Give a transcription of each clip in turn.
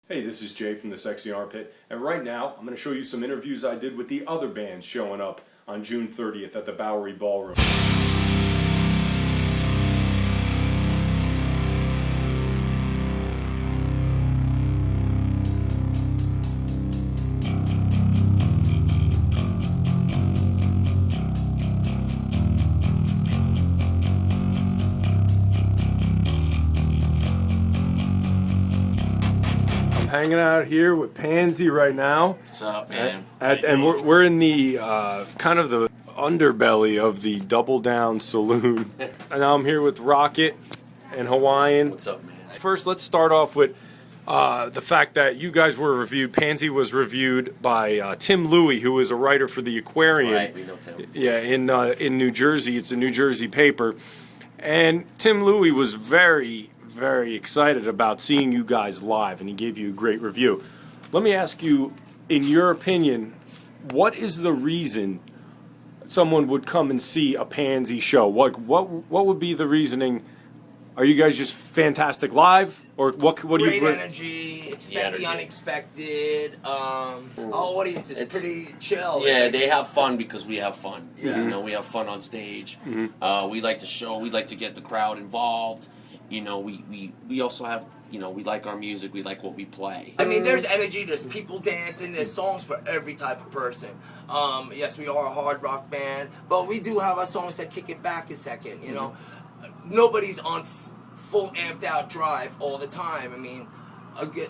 Hey, this is Jay from the Sexy Armpit, and right now I'm going to show you some interviews I did with the other bands showing up on June 30th at the Bowery Ballroom. Hanging out here with Panzie right now. What's up, man? And we're in the kind of the underbelly of the Double Down Saloon. And now I'm here with Rocket and Hawaiian. What's up, man? First, let's start off with the fact that you guys were reviewed. Panzie was reviewed by Tim Louie, who is a writer for the Aquarium. Right, we know Tim. Yeah, in New Jersey. It's a New Jersey paper. And Tim Louie was very excited about seeing you guys live, and he gave you a great review. Let me ask you, in your opinion, what is the reason someone would come and see a Panzie show? What would be the reasoning? Are you guys just fantastic live, or what do you? Great energy, expect the unexpected. Our audience is pretty chill. Yeah, they have fun because we have fun. Yeah. You know, we have fun on stage. Mm-hmm. We like to show. We like to get the crowd involved. You know, we also have, you know, we like our music, we like what we play. I mean, there's energy, there's people dancing, there's songs for every type of person. Yes, we are a hard rock band, but we do have our songs that kick it back a second, you know. Nobody's on full amped out drive all the time. I mean,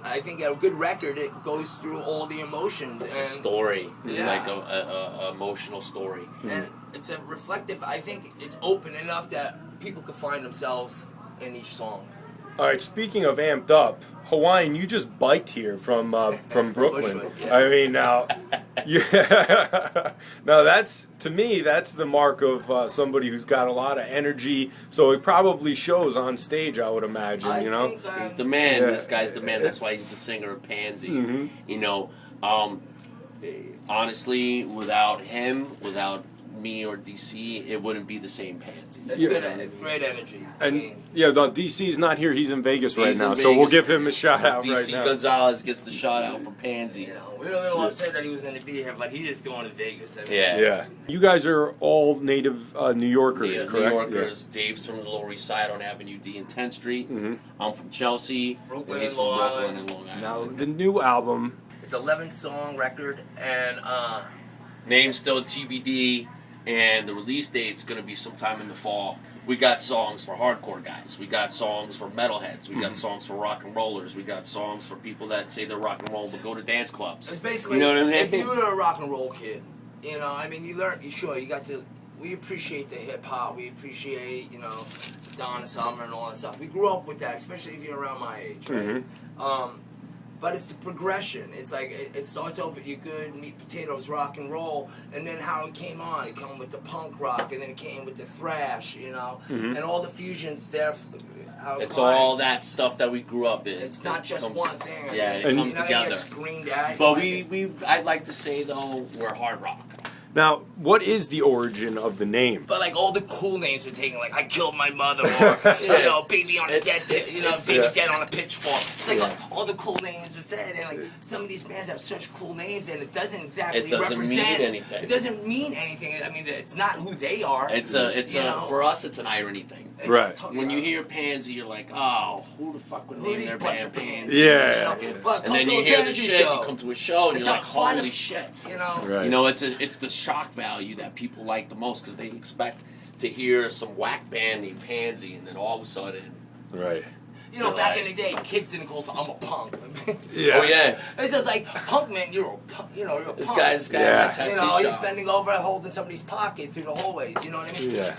I think a good record, it goes through all the emotions. It's a story. It's like a emotional story. And it's a reflective, I think it's open enough that people can find themselves in each song. All right. Speaking of amped up, Hawaiian, you just biked here from Brooklyn. I mean, now, yeah. Now that's, to me, that's the mark of somebody who's got a lot of energy. So it probably shows on stage, I would imagine. You know, he's the man. Yeah. This guy's the man. That's why he's the singer of Panzie. Mm-hmm. You know, honestly, without him, without me or DC, it wouldn't be the same Panzie. It's good. It's great energy. And no, DC's not here. He's in Vegas right now, so we'll give him a shout out right now. DC Gonzalez gets the shout out from Panzie. You know, we're a little upset that he was going to be here, but he is going to Vegas. I mean, yeah. You guys are all native New Yorkers, correct? New Yorkers. Yeah. Dave's from the Lower East Side on Avenue D and 10th Street. Mm-hmm. I'm from Chelsea. Brooklyn, he's from Brooklyn and Long Island. Now the new album. It's an 11-song record, and name's still TBD. And the release date's going to be sometime in the fall. We got songs for hardcore guys. We got songs for metalheads. We got songs for rock and rollers. We got songs for people that say they're rock and roll but go to dance clubs. It's basically, you know what I mean? If you were a rock and roll kid, you know, I mean, we appreciate the hip hop. We appreciate, you know, Donna Summer and all that stuff. We grew up with that, especially if you're around my age, right? But it's the progression. It's like it starts off with your good meat potatoes rock and roll, and then how it came on. It came with the punk rock, and then it came with the thrash, you know, and all the fusions there. How it's all that stuff that we grew up in. It's not just one thing. Yeah, it comes together. Get screamed at, but I'd like to say though, we're hard rock. Now, what is the origin of the name? But like all the cool names were taken, like I killed my mother, or you know, baby on a dead, baby dead on a pitchfork. It's like all the cool names were said, and like some of these bands have such cool names, and it doesn't exactly represent. Mean anything. It doesn't mean anything. I mean, it's not who they are. For us, it's an irony thing. Right. When you hear Panzie, you're like, oh, who the fuck would name their band Panzie? Yeah. And then you hear the shit, you come to a show, and you're like, holy shit. You know. Right. You know, it's the shock value that people like the most because they expect to hear some whack band named Panzie, and then all of a sudden, right. You know, back in the day, kids didn't call I'm a punk. Yeah. Oh yeah. It's just like punk man, you're a punk. You know, you're a this punk. This guy, got a tattoo you know, shop. He's bending over, holding somebody's pocket through the hallways. You know what I mean? Yeah.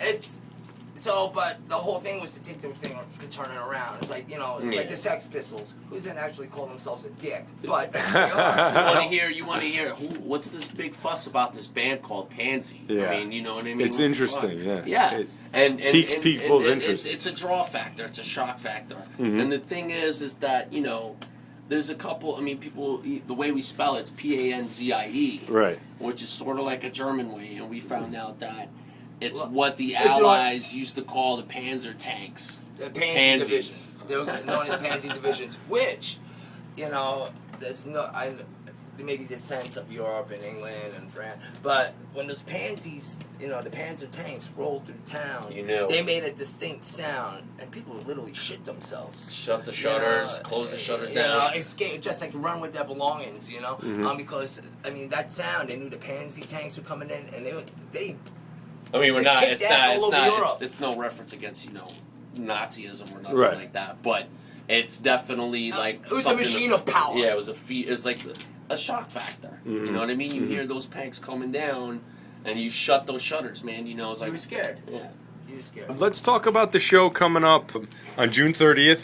But the whole thing was to take the thing to turn it around. It's like, you know, it's like the Sex Pistols, who didn't actually call themselves a dick, but they are. You want to hear what's this big fuss about this band called Panzie? Yeah. I mean, you know what I mean? It's interesting, yeah. Yeah. And piques people's interest. It's a draw factor. It's a shock factor. Mm-hmm. And the thing is that, you know, there's a couple, I mean, people, the way we spell it's Panzie. Right. Which is sort of like a German way, and we found out that it's what the Allies used to call the Panzer tanks. The Panzie divisions. They were known as Panzie divisions, which you know, there's no, maybe the sense of Europe and England and France, but when those pansies, you know, the Panzer tanks rolled through town, You knew. they made a distinct sound, and people would literally shit themselves. Shut the shutters, close the shutters down. Escape, just like run with their belongings, you know, because I mean that sound, they knew the Panzer tanks were coming in, and they. I mean, we're not. kicked It's ass all over not. Europe. It's no reference against Nazism or nothing Right. like that. But it's definitely like it was a something machine of power. Yeah, it was it was like a shock factor. You know what I mean? You hear those tanks coming down, and you shut those shutters, man. You know, it's like You were scared. Yeah. You were scared. Let's talk about the show coming up on June 30th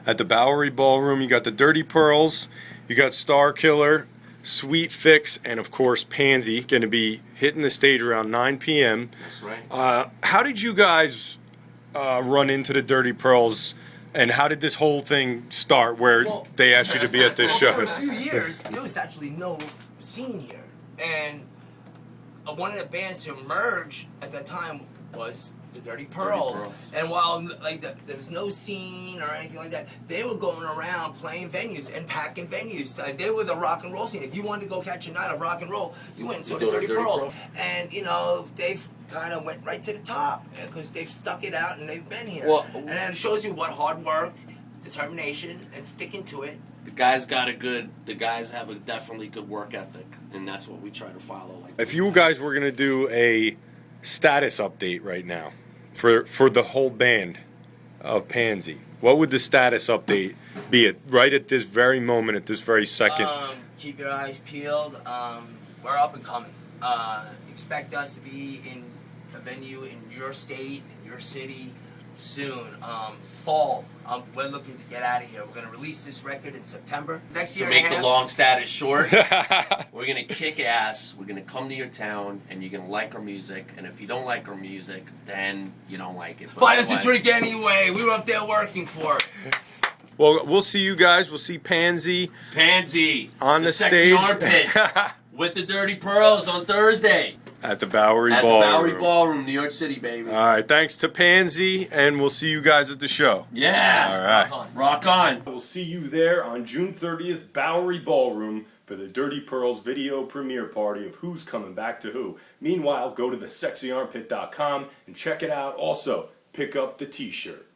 at the Bowery Ballroom. You got the Dirty Pearls, you got Star Killer, Sweet Fix, and of course Panzie going to be hitting the stage around 9 p.m. That's right. How did you guys run into the Dirty Pearls, and how did this whole thing start where they asked you to be at this show? For a few years, there was actually no scene here, and one of the bands to emerge at that time was the Dirty Pearls. And while there was no scene or anything like that, they were going around playing venues and packing venues. They were the rock and roll scene. If you wanted to go catch a night of rock and roll, you went and saw the Dirty Pearls. And you know, they've kind of went right to the top because they've stuck it out and they've been here. Well, and then it shows you what hard work, determination, and sticking to it. The guys have a definitely good work ethic, and that's what we try to follow. Like, If you guys were going to do a status update right now for the whole band of Panzie, what would the status update be right at this very moment, at this very second? Keep your eyes peeled. We're up and coming. Expect us to be in a venue in your state, in your city, soon. Fall. We're looking to get out of here. We're going to release this record in September. Next year to make and a the half. long status short, we're going to kick ass. We're going to come to your town, and you're going to like our music. And if you don't like our music, then you don't like it. But Buy us a drink anyway. We were up there working for it. Well, we'll see you guys. We'll see Panzie on the sexy stage armpit with the Dirty Pearls on Thursday at the Bowery at Ballroom. the Bowery Ballroom, New York City, baby. All right, thanks to Panzie, and we'll see you guys at the show. Yeah. All right. Rock on. We'll see you there on June 30th, Bowery Ballroom, for the Dirty Pearls video premiere party of Who's Coming Back to Who. Meanwhile, go to thesexyarmpit.com and check it out. Also, pick up the t-shirt.